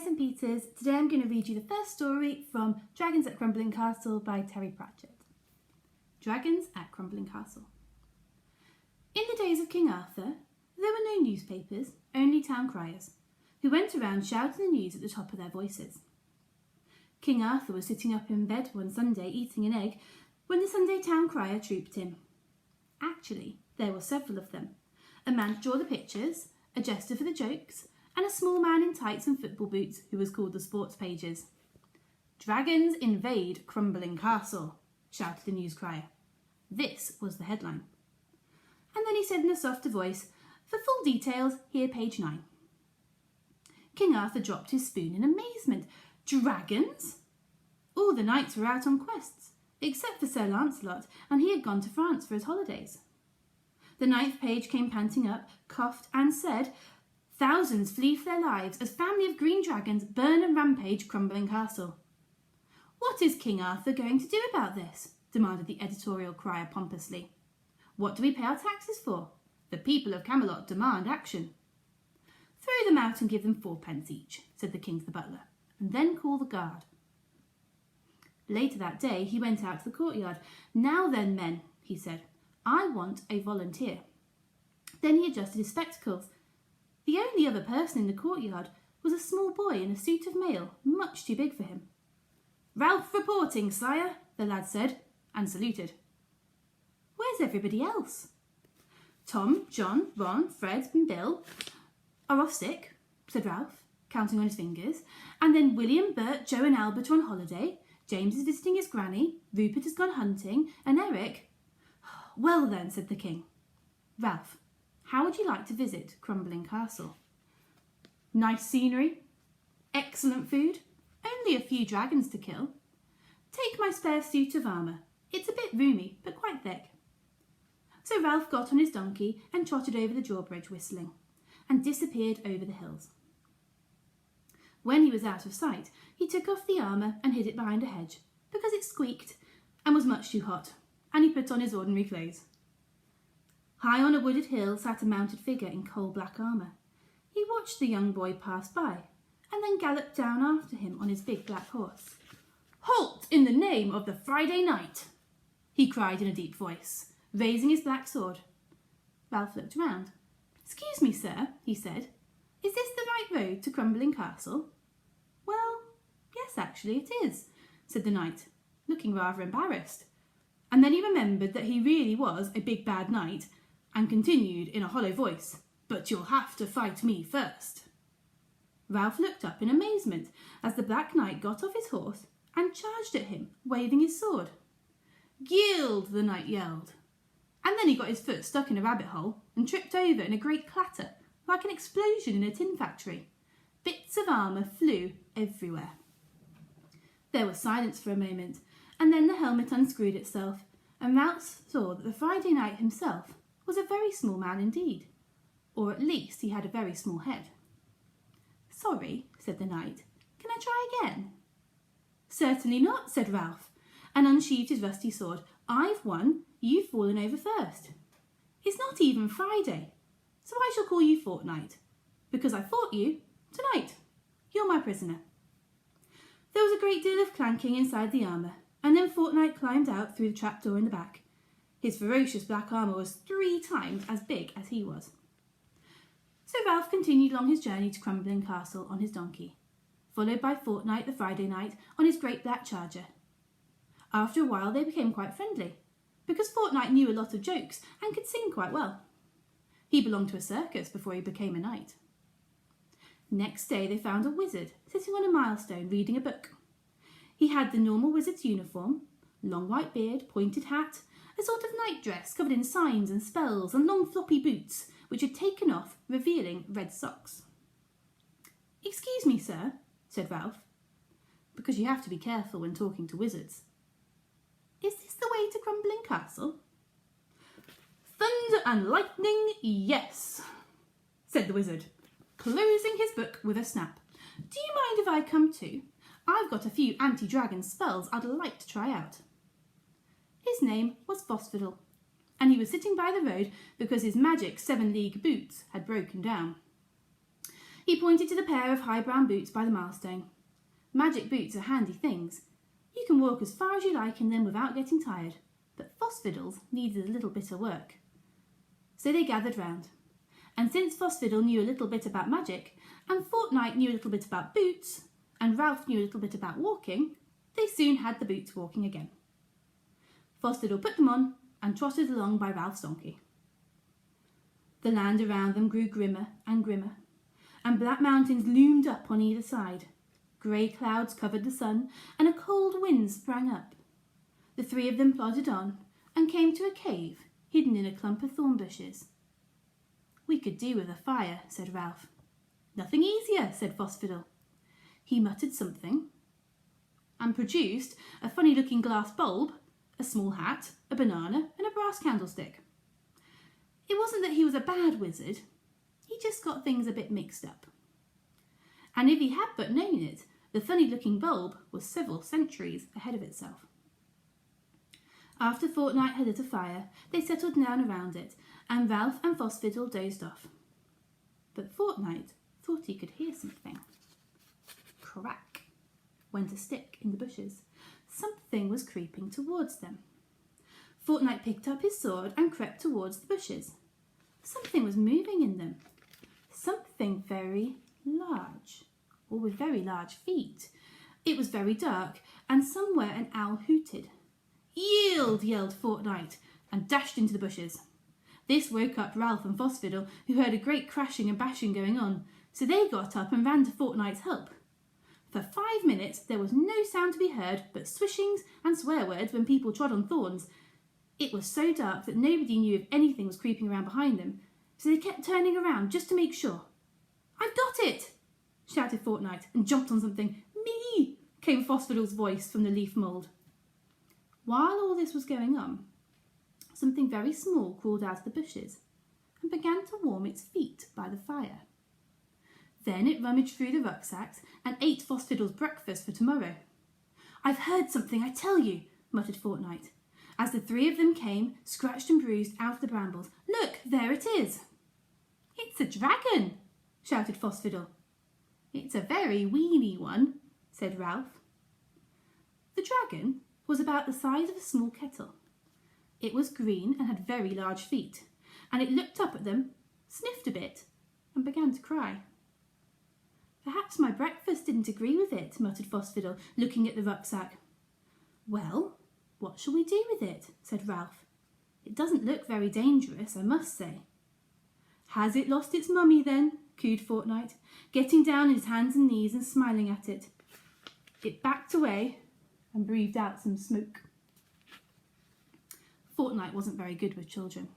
St Peters. Today I'm going to read you the first story from Dragons at Crumbling Castle by Terry Pratchett. Dragons at Crumbling Castle. In the days of King Arthur, there were no newspapers, only town criers, who went around shouting the news at the top of their voices. King Arthur was sitting up in bed one Sunday eating an egg when the Sunday town crier trooped in. Actually, there were several of them. A man to draw the pictures, a jester for the jokes, and a small man in tights and football boots who was called the sports pages. "Dragons invade Crumbling Castle," shouted the news crier. This was the headline. And then he said in a softer voice, "For full details, hear page 9. King Arthur dropped his spoon in amazement. Dragons? All the knights were out on quests, except for Sir Lancelot, and he had gone to France for his holidays. The 9th page came panting up, coughed, and said, "Thousands flee for their lives as family of green dragons burn and rampage Crumbling Castle." "What is King Arthur going to do about this?" demanded the editorial crier pompously. "What do we pay our taxes for? The people of Camelot demand action." "Throw them out and give them 4d each," said the king to the butler, "and then call the guard." Later that day he went out to the courtyard. "Now then, men," he said, "I want a volunteer." Then he adjusted his spectacles. The only other person in the courtyard was a small boy in a suit of mail, much too big for him. "Ralph reporting, sire," the lad said, and saluted. "Where's everybody else?" "Tom, John, Ron, Fred and Bill are off sick," said Ralph, counting on his fingers. "And then William, Bert, Joe and Albert are on holiday. James is visiting his granny. Rupert has gone hunting. And Eric—" "Well then," said the king. "Ralph, how would you like to visit Crumbling Castle?" "Nice scenery, excellent food, only a few dragons to kill. Take my spare suit of armour. It's a bit roomy, but quite thick." So Ralph got on his donkey and trotted over the drawbridge whistling, and disappeared over the hills. When he was out of sight, he took off the armour and hid it behind a hedge, because it squeaked and was much too hot, and he put on his ordinary clothes. High on a wooded hill sat a mounted figure in coal-black armour. He watched the young boy pass by, and then galloped down after him on his big black horse. "Halt in the name of the Friday night!" he cried in a deep voice, raising his black sword. Ralph looked round. "Excuse me, sir," he said. "Is this the right road to Crumbling Castle?" "Well, yes, actually it is," said the knight, looking rather embarrassed. And then he remembered that he really was a big bad knight, and continued in a hollow voice, "But you'll have to fight me first." Ralph looked up in amazement as the Black Knight got off his horse and charged at him, waving his sword. "Yield!" the knight yelled. And then he got his foot stuck in a rabbit hole and tripped over in a great clatter, like an explosion in a tin factory. Bits of armour flew everywhere. There was silence for a moment, and then the helmet unscrewed itself, and Ralph saw that the Friday Knight himself was a very small man indeed, or at least he had a very small head. "Sorry," said the knight, "can I try again?" "Certainly not," said Ralph, and unsheathed his rusty sword. "I've won, you've fallen over first. It's not even Friday, so I shall call you Fortnight, because I fought you tonight. You're my prisoner." There was a great deal of clanking inside the armour, and then Fortnight climbed out through the trapdoor in the back. His ferocious black armour was 3 times as big as he was. So Ralph continued along his journey to Crumbling Castle on his donkey, followed by Fortnight the Friday Knight on his great black charger. After a while they became quite friendly, because Fortnight knew a lot of jokes and could sing quite well. He belonged to a circus before he became a knight. Next day they found a wizard sitting on a milestone reading a book. He had the normal wizard's uniform, long white beard, pointed hat, a sort of night-dress covered in signs and spells, and long floppy boots, which had taken off, revealing red socks. "Excuse me, sir," said Ralph, because you have to be careful when talking to wizards. "Is this the way to Crumbling Castle?" "Thunder and lightning, yes," said the wizard, closing his book with a snap. "Do you mind if I come too? I've got a few anti-dragon spells I'd like to try out." His name was Phosphodil, and he was sitting by the road because his magic 7-league boots had broken down. He pointed to the pair of high brown boots by the milestone. Magic boots are handy things. You can walk as far as you like in them without getting tired, but Phosphidles needed a little bit of work. So they gathered round, and since Phosphidle knew a little bit about magic, and Fortnight knew a little bit about boots, and Ralph knew a little bit about walking, they soon had the boots walking again. Phosphidle put them on and trotted along by Ralph's donkey. The land around them grew grimmer and grimmer, and black mountains loomed up on either side. Grey clouds covered the sun, and a cold wind sprang up. The three of them plodded on, and came to a cave hidden in a clump of thorn bushes. "We could do with a fire," said Ralph. "Nothing easier," said Phosphidle. He muttered something, and produced a funny-looking glass bulb, a small hat, a banana, and a brass candlestick. It wasn't that he was a bad wizard, he just got things a bit mixed up. And if he had but known it, the funny-looking bulb was several centuries ahead of itself. After Fortnight had lit a fire, they settled down around it, and Ralph and Phosphidle dozed off. But Fortnight thought he could hear something. Crack went a stick in the bushes. Something was creeping towards them. Fortnight picked up his sword and crept towards the bushes. Something was moving in them. Something very large, or with very large feet. It was very dark, and somewhere an owl hooted. "Yield!" yelled Fortnight, and dashed into the bushes. This woke up Ralph and Phosphidle, who heard a great crashing and bashing going on, so they got up and ran to Fortnight's help. For 5 minutes there was no sound to be heard but swishings and swear words when people trod on thorns. It was so dark that nobody knew if anything was creeping around behind them, so they kept turning around just to make sure. "I've got it!" shouted Fortnight, and jumped on something. "Me!" came Phosphidle's voice from the leaf mould. While all this was going on, something very small crawled out of the bushes and began to warm its feet by the fire. Then it rummaged through the rucksacks and ate Phosphidle's breakfast for tomorrow. "I've heard something, I tell you," muttered Fortnight, as the three of them came, scratched and bruised, out of the brambles. "Look, there it is!" "It's a dragon!" shouted Phosphidle. "It's a very weeny one," said Ralph. The dragon was about the size of a small kettle. It was green and had very large feet, and it looked up at them, sniffed a bit, and began to cry. "Perhaps my breakfast didn't agree with it," muttered Phosphidle, looking at the rucksack. "Well, what shall we do with it?" said Ralph. "It doesn't look very dangerous, I must say." "Has it lost its mummy, then?" cooed Fortnight, getting down on his hands and knees and smiling at it. It backed away and breathed out some smoke. Fortnight wasn't very good with children.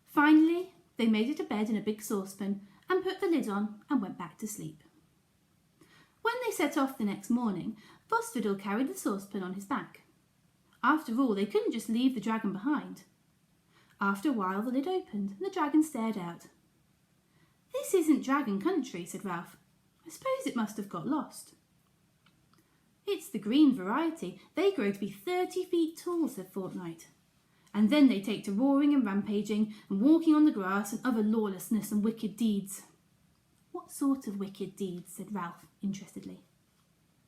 Finally, they made it a bed in a big saucepan and put the lid on and went back to sleep. When they set off the next morning, Phosphidle carried the saucepan on his back. After all, they couldn't just leave the dragon behind. After a while, the lid opened and the dragon stared out. "This isn't dragon country," said Ralph. "I suppose it must have got lost." "It's the green variety. They grow to be 30 feet tall," said Fortnight. "And then they take to roaring and rampaging and walking on the grass and other lawlessness and wicked deeds." "What sort of wicked deeds?" said Ralph, interestedly.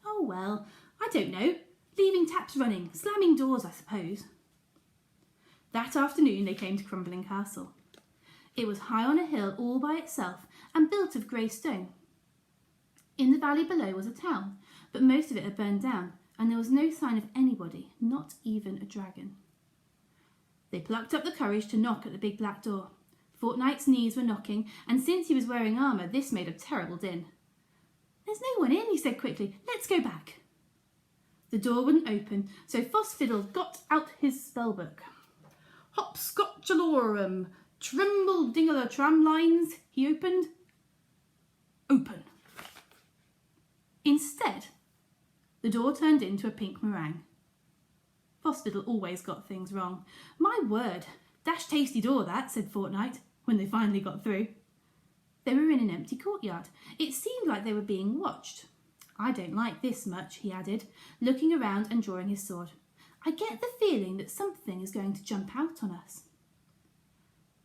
"Oh, well, I don't know. Leaving taps running, slamming doors, I suppose." That afternoon they came to Crumbling Castle. It was high on a hill all by itself and built of grey stone. In the valley below was a town, but most of it had burned down, and there was no sign of anybody, not even a dragon. They plucked up the courage to knock at the big black door. Fortnight's knees were knocking, and since he was wearing armour, this made a terrible din. "There's no one in," he said quickly. "Let's go back." The door wouldn't open, so Phosphidle got out his spellbook. "Hopscotchalorum, trimble-dingler tramlines," he opened. "Open." Instead, the door turned into a pink meringue. Phosphidle always got things wrong. "My word, dash tasty door that," said Fortnight, when they finally got through. They were in an empty courtyard. It seemed like they were being watched. "I don't like this much," he added, looking around and drawing his sword. "I get the feeling that something is going to jump out on us."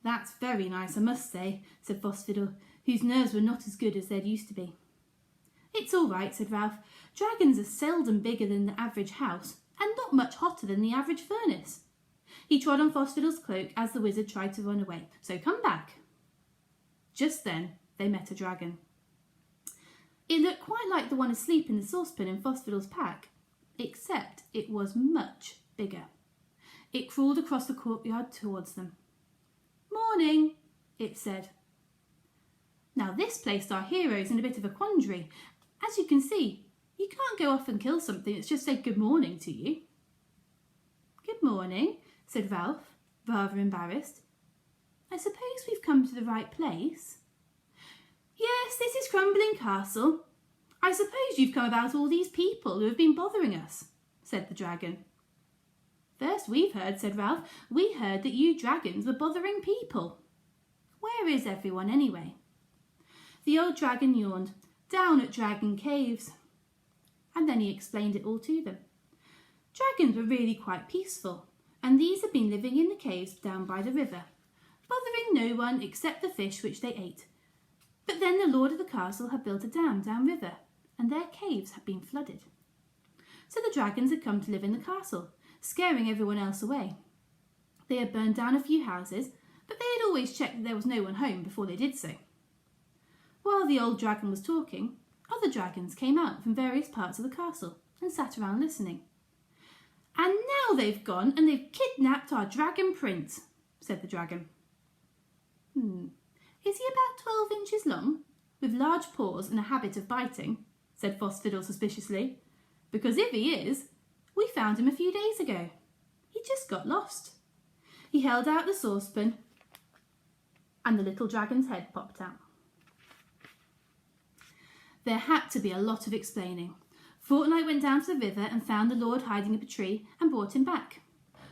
"That's very nice, I must say," said Phosphidle. whose nerves were not as good as they'd used to be. "It's all right," said Ralph. "Dragons are seldom bigger than the average house, and not much hotter than the average furnace." He trod on Phosphidle's cloak as the wizard tried to run away. "So come back." Just then they met a dragon. It looked quite like the one asleep in the saucepan in Phosphidle's pack, except it was much bigger. It crawled across the courtyard towards them. "Morning," it said. Now this placed our heroes in a bit of a quandary. As you can see, you can't go off and kill something that's just said good morning to you. "Good morning," said Ralph, rather embarrassed. "I suppose we've come to the right place." "Yes, this is Crumbling Castle. I suppose you've come about all these people who have been bothering us," said the dragon. "First we've heard," said Ralph. "We heard that you dragons were bothering people. Where is everyone anyway?" The old dragon yawned. "Down at Dragon Caves." And then he explained it all to them. Dragons were really quite peaceful, and these had been living in the caves down by the river, bothering no one except the fish which they ate. But then the lord of the castle had built a dam downriver, and their caves had been flooded. So the dragons had come to live in the castle, scaring everyone else away. They had burned down a few houses, but they had always checked that there was no one home before they did so. While the old dragon was talking, other dragons came out from various parts of the castle and sat around listening. "And now they've gone and they've kidnapped our dragon prince," said the dragon. "Is he about 12 inches long, with large paws and a habit of biting?" said Phosphidle suspiciously. "Because if he is, we found him a few days ago. He just got lost." He held out the saucepan and the little dragon's head popped out. There had to be a lot of explaining. Fortnite went down to the river and found the lord hiding up a tree and brought him back.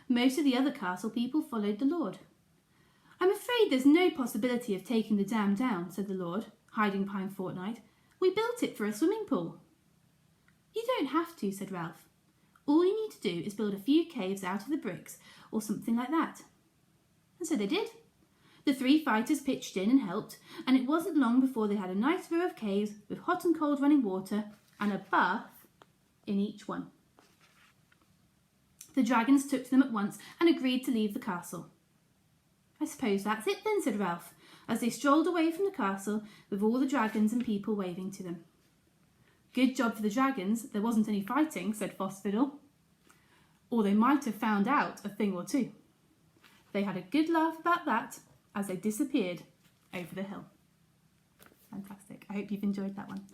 Most of the other castle people followed the lord. "I'm afraid there's no possibility of taking the dam down," said the lord, hiding behind Fortnite. "We built it for a swimming pool." "You don't have to," said Ralph. "All you need to do is build a few caves out of the bricks or something like that." And so they did. The 3 fighters pitched in and helped, and it wasn't long before they had a nice row of caves with hot and cold running water and a bath in each one. The dragons took to them at once and agreed to leave the castle. "I suppose that's it then," said Ralph, as they strolled away from the castle with all the dragons and people waving to them. "Good job for the dragons, there wasn't any fighting," said Phosphidle. "Or they might have found out a thing or two." They had a good laugh about that as they disappeared over the hill. Fantastic. I hope you've enjoyed that one.